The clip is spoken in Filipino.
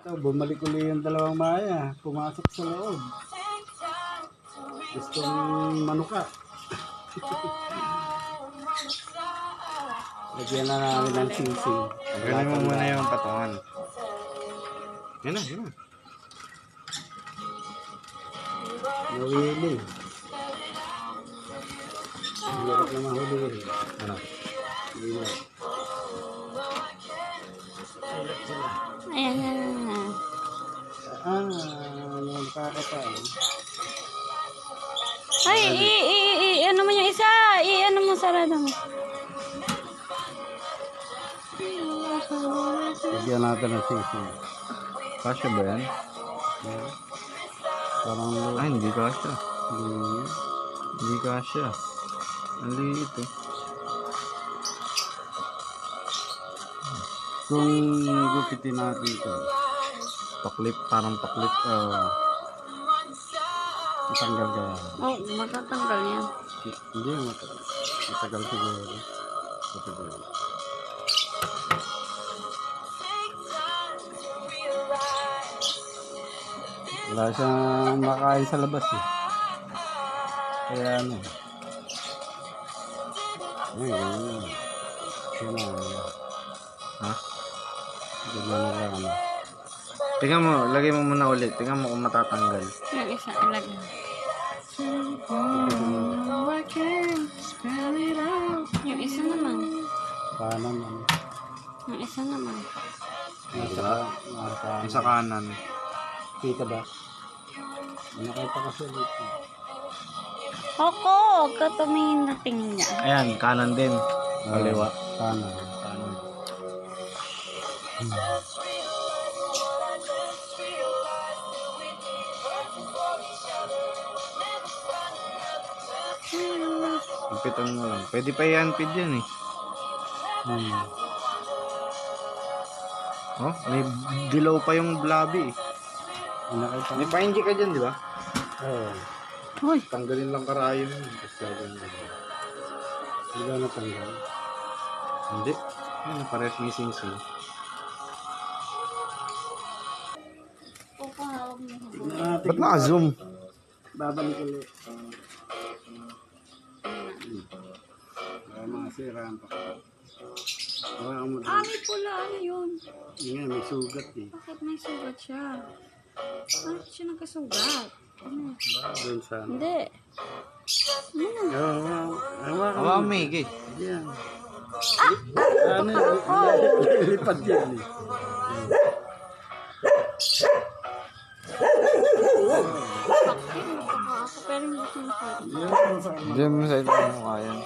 Ito, bumalik uli yung dalawang maya. Pumasok sa loob. Gustong manuka. Lagyan na namin ng sisig. Galing mo muna yung patungan. Yan na, yan na. Nawili. Hirap na mahuli. Ano? Hirap. Ayan na. Nakakataon. Ay, ano mo yung isa? Ano mo, sarado mo. Lagyan natin ng sisig. Kasya ba yan? Parang Ay, hindi kasya. hindi. Hindi kasya. Ang liit eh. Kung gupitin natin ito, Paklip, parang paklip. matanggal ka. Oh, matatanggal yan. Hindi, matagal siguro. Matagal. Wala siyang makain sa labas eh. Kaya ano. Ay, ganyan. Ganyan. Ha? Ganyan na lang. Tingnan mo, lagay mo muna ulit. Tingnan mo kung matatanggal. Yung isa, ilagay. Yung isa naman. Paano man. Yung isa naman. Yung sa kanan. Kita ba? Nakita kasi dito. Koko, huwag ka tumingin na tingin niya. Ayan, kanan din. Kaliwa. Paano? Kanan. Pipitan mo lang. Pwede pa i-unpid yan eh. Oh, may dilaw pa yung blobby eh. Nakita May pa-inject ka dyan, di ba? Oo. Hoy, Tanggalin lang karayo mo. Tapos gagawin mo. Hindi ba natanggal? Hindi. Ano, pares may sing-sing. Koko, hawag mo. Tignan natin. Ba't naka-zoom? Babalik ulit. Baka masiraan pa. Hawakan mo Ah, doon. may pula. Ano yun? Nga, may sugat eh. Bakit may sugat siya? Bakit siya nagkasugat? Ano? Doon sa ano. Hindi. Hawakan Awa, mo. may eh. Yan. Ano, lilipad yan eh. Ako, pero hindi ko masyado. Yan, sa ano. Diyan mo sa ito. Ano, ayan.